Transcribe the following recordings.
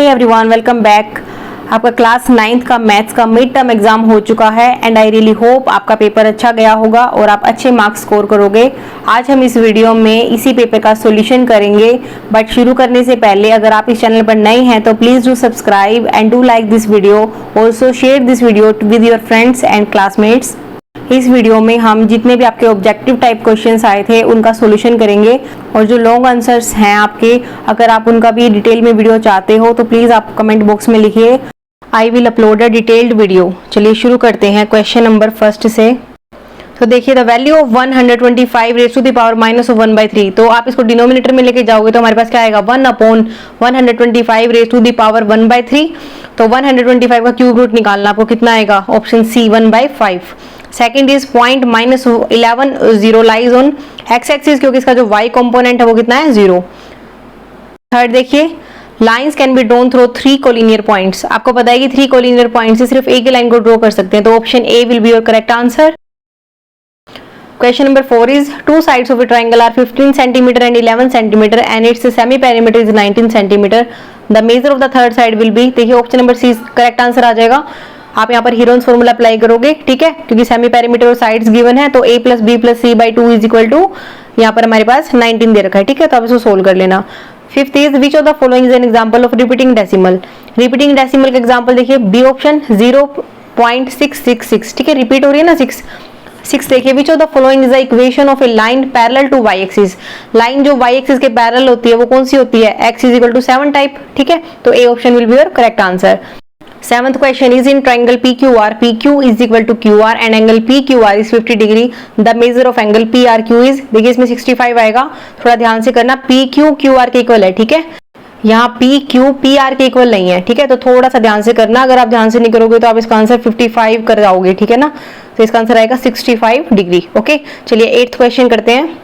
हे everyone, welcome back. आपका class 9th का maths का मिड टर्म एग्जाम हो चुका है एंड आई रियली होप आपका पेपर अच्छा गया होगा और आप अच्छे मार्क्स स्कोर करोगे। आज हम इस वीडियो में इसी पेपर का सॉल्यूशन करेंगे, बट शुरू करने से पहले अगर आप इस चैनल पर नए हैं तो please do subscribe and do like this video. Also share this video with your friends and classmates. इस वीडियो में हम जितने भी आपके ऑब्जेक्टिव टाइप क्वेश्चंस आए थे उनका सॉल्यूशन करेंगे और जो लॉन्ग आंसर्स हैं आपके, अगर आप उनका भी डिटेल में वीडियो चाहते हो तो प्लीज आप कमेंट बॉक्स में लिखिए, I will upload a detailed video. चलिए शुरू करते हैं क्वेश्चन नंबर फर्स्ट से। तो देखिए, the value of 125 raise to the power minus of 1/3। तो आप इसको डिनोमिनेटर में लेके जाओगे तो हमारे पास क्या आएगा, 1/125 रेज़ टू द पावर 1/3। तो 125 का क्यूब रूट निकालना, आपको कितना आएगा, option C 1/5। Second is point -11 0 lies on X axis, क्योंकि इसका जो y कंपोनेंट है वो कितना है, 0। थर्ड देखिए, lines can be drawn through 3 collinear points. आपको पता है कि 3 कोलिनियर पॉइंट से सिर्फ एक ही लाइन को ड्रॉ कर सकते हैं, तो option A will be your correct answer. Question number 4 is two sides of a triangle are 15 cm and 11 cm and its semi perimeter is 19 cm. The measure of the third side will be, देखिए option number C correct answer आ जाएगा। आप यहाँ पर Heron's formula apply करोगे, ठीक है, क्योंकि सेमी पेरीमीटर और साइड्स गिवन है, तो a + b + c / 2 is equal to, यहाँ पर हमारे पास 19 दे रखा है, ठीक है, तो आप इसको सोल्व कर लेना। Fifth is which of the following is an example of repeating decimal. Repeating decimal का एग्जांपल देखिए, बी ऑप्शन 0.666, ठीक है, रिपीट हो रही है ना 6। देखिए, which of the following is the equation of a line parallel to y axis. Line जो y एक्सिस के पैरेलल होती है वो कौन सी होती है, x = 7 टाइप, ठीक है, तो A option will be your correct answer. Seventh question is in triangle PQR, PQ = QR and angle PQR is 50 degree. The measure of angle PRQ is, देखिए इसमें 65 आएगा, थोड़ा ध्यान से करना, PQ QR के इक्वल है, ठीक है, यहाँ PQ PR के इक्वल नहीं है, ठीक है, तो थोड़ा सा ध्यान से करना। अगर आप ध्यान से नहीं करोगे तो आप इसका आंसर 55 कर जाओगे, ठीक है ना, तो इसका आंसर आएगा 65 डिग्री। ओके, चलिए 8th क्वेश्चन करते हैं।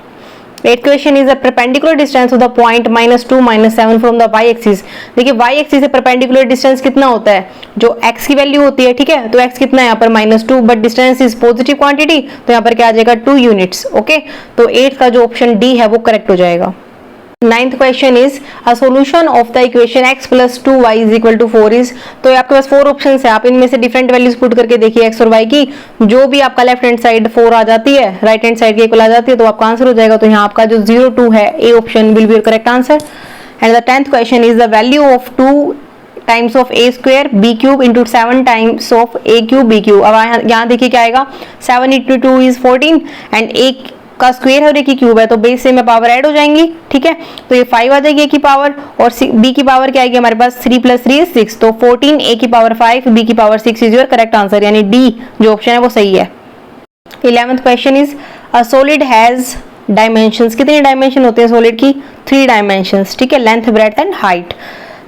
8th question is the perpendicular distance of the point -2 -7 from the y axis. देखिए y एक्सिस से परपेंडिकुलर डिस्टेंस कितना होता है, जो x की वैल्यू होती है, ठीक है, तो x कितना है यहाँ पर -2, but distance is positive quantity, तो यहाँ पर क्या आ जाएगा, 2 यूनिट्स। ओके, तो 8th का जो ऑप्शन डी है वो करेक्ट हो जाएगा। 9th question is a solution of the equation x + 2y = 4 is. तो आपके पास 4 ऑप्शंस है, आप इनमें से डिफरेंट वैल्यूज पुट करके देखिए x और y की, जो भी आपका लेफ्ट हैंड साइड 4 आ जाती है, राइट हैंड साइड के इक्वल आ जाती है, तो आपका आंसर हो जाएगा। तो यहाँ आपका जो 0 2 है, A option will be your correct answer. And the 10th question is the value of 2 times of a² b³ × 7 times of a³ b³। अब यहाँ देखिए क्या आएगा, 7 × 2 इज 14 एंड a का स्क्वायर है और a की क्यूब है, तो बेस से में पावर ऐड हो जाएंगी, ठीक है, तो ये 5 आ जाएगी a की पावर, और b की पावर क्या आएगी हमारे पास, 3 + 3 = 6, तो 14 a की पावर 5 b की power 6 is your correct answer, यानी डी जो ऑप्शन है वो सही है। 11th question is a solid has dimensions. कितने डायमेंशन होते हैं सॉलिड की, 3 डायमेंशंस, ठीक है, length, breadth and height.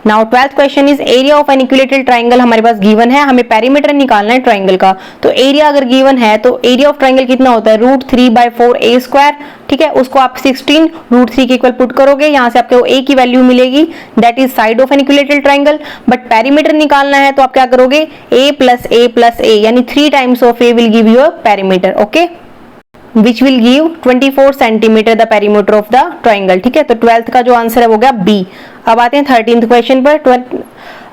Now 12th question is area of an equilateral triangle. हमारे पास गिवन है, हमें पेरीमीटर निकालना है ट्राइंगल का, तो एरिया अगर गिवन है तो एरिया ऑफ ट्राइंगल कितना होता है, √3/4a², ठीक है, उसको आप 16 √3 के इक्वल पुट करोगे, यहाँ से आपको a की वैल्यू मिलेगी, that is side of an equilateral triangle. But perimeter निकालना है तो आप क्या करोगे, a + a + a, यानी 3 times of a will give you a perimeter, okay, which will give 24 cm the perimeter of the triangle, ठीक है, तो 12th का जो आंसर है वो गया बी। अब आते हैं 13th क्वेश्चन पर।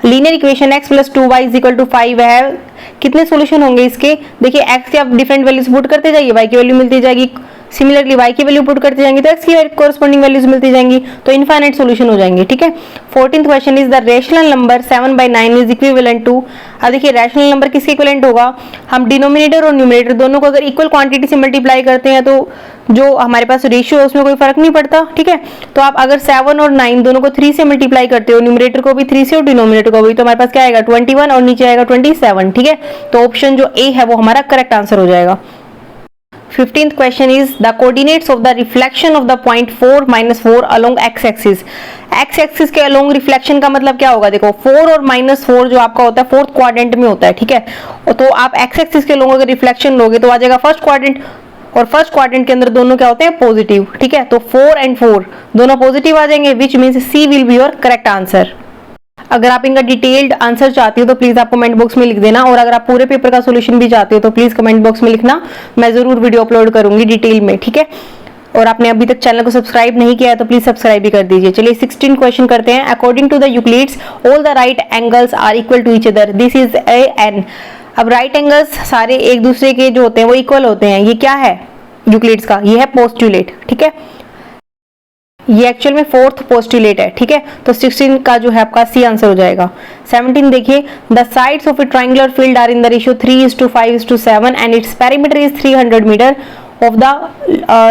लीनियर इक्वेशन x + 2y = 5 है, कितने सॉल्यूशन होंगे इसके, देखिए x के आप डिफरेंट वैल्यूज पुट करते जाइए, y की वैल्यू मिलती जाएगी, सिमिलरली y की वैल्यू पुट करते जाएंगे तो x की कोरस्पोंडिंग वैल्यूज मिलती जाएंगी, तो इनफाइनाइट सॉल्यूशन हो जाएंगे, ठीक है। 14th question is the rational number 7/9 is equivalent to. अब देखिए रैशनल नंबर किसके इक्विवेलेंट होगा, हम डिनोमिनेटर और न्यूमरेटर दोनों को अगर इक्वल क्वांटिटी से मल्टीप्लाई करते हैं तो जो हमारे पास रेशियो है उसमें कोई फर्क नहीं पड़ता, ठीक है, तो आप अगर 7 और 9 दोनों को 3 से मल्टीप्लाई करते हो, न्यूमरेटर को भी 3 से और डिनोमिनेटर को भी, तो हमारे पास क्या आएगा, 21 और नीचे आएगा 27, ठीक है, तो ऑप्शन जो ए है वो हमारा करेक्ट आंसर हो जाएगा। 15th question is the coordinates of the reflection of the point 4 - 4 along x axis। x axis के along reflection का मतलब क्या होगा, देखो 4 और -4 जो आपका होता है 4th क्वाड्रेंट में होता है, ठीक है, तो आप x axis के along अगर रिफ्लेक्शन लोगे तो आ जाएगा 1st क्वाड्रेंट, और 1st क्वाड्रेंट के अंदर दोनों क्या होते हैं, पॉजिटिव, ठीक है, तो 4 और 4 दोनों पॉजिटिव आ जाएंगे, which means C will be your correct answer. अगर आप इनका डिटेल्ड आंसर चाहती हो तो प्लीज आप कमेंट बॉक्स में लिख देना, और अगर आप पूरे पेपर का सॉल्यूशन भी चाहते हो तो प्लीज कमेंट बॉक्स में लिखना, मैं जरूर वीडियो अपलोड करूंगी डिटेल में, ठीक है। और आपने अभी तक चैनल को सब्सक्राइब नहीं किया है तो प्लीज सब्सक्राइब भी कर दीजिए। चलिए 16 क्वेश्चन करते हैं। According to the Euclid's all the right angles are equal to each other, this is a an. अब राइट एंगल्स सारे एक दूसरे के जो होते हैं वो इक्वल होते हैं, ये क्या है यूक्लिड्स का, ये है पोस्टुलेट, ठीक है। ये एक्चुअल में फोर्थ पोस्टुलेट है, ठीक है। तो 16 का जो है आपका सी आंसर हो जाएगा। 17 देखिए, the sides of a triangular field are in the ratio 3:5:7 and its perimeter is 300 metre of the,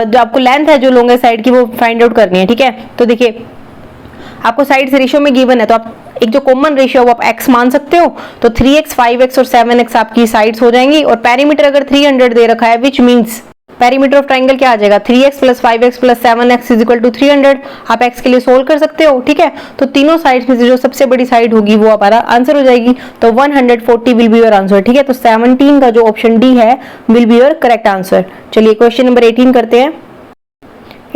जो आपको लेंथ है जो लॉन्गेस्ट साइड की वो फाइंड आउट करनी है, ठीक है। तो देखिए आपको साइड से रेशियो में गिवन है तो आप एक जो कॉमन रेशियो वो आप x मान सकते हो, तो 3x, 5x और 7x आपकी साइड्स हो जाएंगी। और पेरीमीटर अगर 300 दे रखा है which means perimeter of triangle क्या आ जाएगा, 3x + 5x + 7x = 300। आप x के लिए सोल्व कर सकते हो, ठीक है। तो तीनों साइड्स में से जो सबसे बड़ी साइड होगी वो हमारा आंसर हो जाएगी। तो 140 विल बी योर आंसर, ठीक है। तो 17 का जो ऑप्शन डी है will be your correct answer. चलिए क्वेश्चन नंबर 18 करते हैं।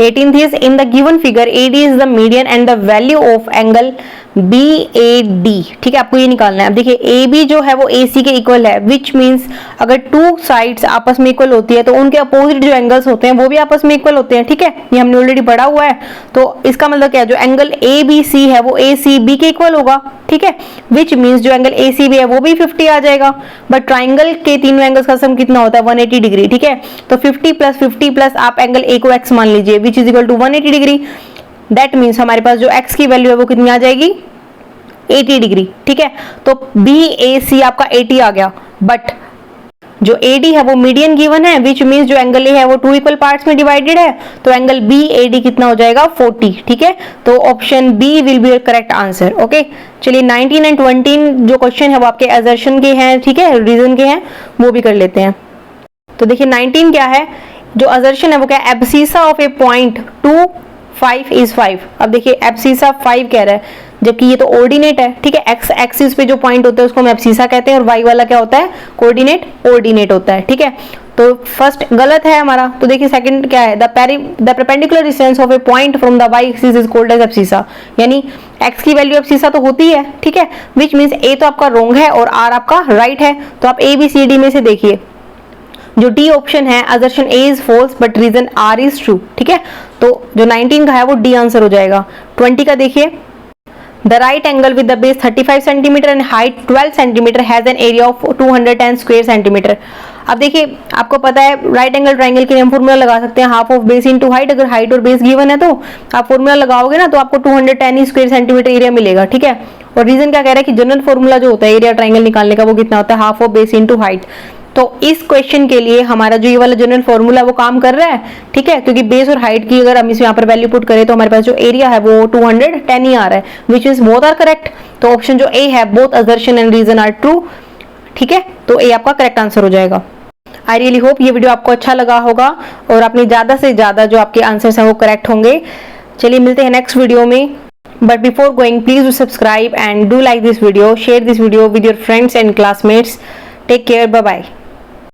18th is in the given figure AD is the median and the value of angle BAD, ठीक है। आपको ये निकालना है। अब देखिए AB जो है वो AC के इक्वल है, विच मीन्स अगर टू साइड्स आपस में इक्वल होती है तो उनके अपोजिट जो एंगल्स होते हैं वो भी आपस में इक्वल होते हैं, ठीक है। ये हमने ऑलरेडी पढ़ा हुआ है। तो इसका मतलब क्या है, जो एंगल ABC है वो ACB के इक्वल होगा, ठीक है। विच मीन्स जो एंगल ACB है वो भी 50 आ जाएगा। बट ट्राइंगल के तीनों एंगल्स का सम कितना होता है, 180 डिग्री, ठीक है। तो 50 + 50 प्लस आप एंगल A को x मान लीजिए, which is equal to 180 degree. That means हमारे पास जो x की वैल्यू है वो कितनी आ जाएगी, 80 डिग्री, ठीक है। तो BAC आपका 80 आ गया। बट जो AD है वो मीडियन गिवन है, विच मीन्स जो एंगल A है वो 2 इक्वल पार्ट्स में डिवाइडेड है, तो एंगल BAD कितना हो जाएगा, 40, ठीक है। तो option B will be correct answer. Okay, चलिए 19 एंड 20 जो क्वेश्चन है वो आपके असर्शन के हैं, ठीक है, रीजन के हैं, वो भी कर लेते हैं। तो देखिए 19 क्या है, जो असर्शन है वो क्या है, abscissa of a point 2, 5 is 5। अब देखिए एब्सिसा 5 कह रहा है, जबकि ये तो ऑर्डिनेट है, ठीक है। एक्स एक्सिस पे जो पॉइंट होता है उसको हम एब्सिसा कहते हैं, और वाई वाला क्या होता है, कोऑर्डिनेट, ऑर्डिनेट होता है, ठीक है। तो फर्स्ट गलत है हमारा। तो देखिए सेकंड क्या है, the perpendicular distance of a point from the Y axis is called as abscissa, यानी एक्स की वैल्यू एब्सिसा तो होती है, ठीक है। विच मीन्स ए तो आपका रॉन्ग है और आर आपका राइट है। तो आप ए बी सी डी में से देखिए, जो डी ऑप्शन है assertion A is false but reason R is true, ठीक है। तो जो 19 का है वो डी आंसर हो जाएगा। 20 का देखिए, the right angle with the base 35 centimetre and height 12 centimetre has an area of 210 square centimetre. अब देखिए आपको पता है राइट एंगल ट्राइंगल के लिए हम फॉर्मूला लगा सकते हैं, half of base into height. अगर हाइट और बेस गिवन है तो आप फॉर्मूला लगाओगे ना तो आपको 210 ही स्क्वायर सेंटीमीटर एरिया मिलेगा, ठीक है। और रीजन क्या कह रहा है कि जनरल फॉर्मूला जो होता है एरिया ट्राइंगल निकालने का वो कितना होता है, half of base into height. तो इस क्वेश्चन के लिए हमारा जो ये वाला जनरल फॉर्मूला वो काम कर रहा है, ठीक है, क्योंकि बेस और हाइट की अगर हम इस यहाँ पर वैल्यू पुट करें तो हमारे पास जो एरिया है वो 210 ही आ रहा है, which means both are correct. तो ऑप्शन जो ए है, both assertion and reason are true, ठीक है। तो ए आपका करेक्ट आंसर हो जाएगा। आई रियली होप ये वीडियो आपको अच्छा लगा होगा और आपने ज्यादा से ज्यादा जो आपके आंसर्स हैं वो करेक्ट होंगे। चलिए मिलते हैं नेक्स्ट वीडियो में। But before going, please do subscribe and do like this video, share this video with your friends and classmates. Take care, bye bye.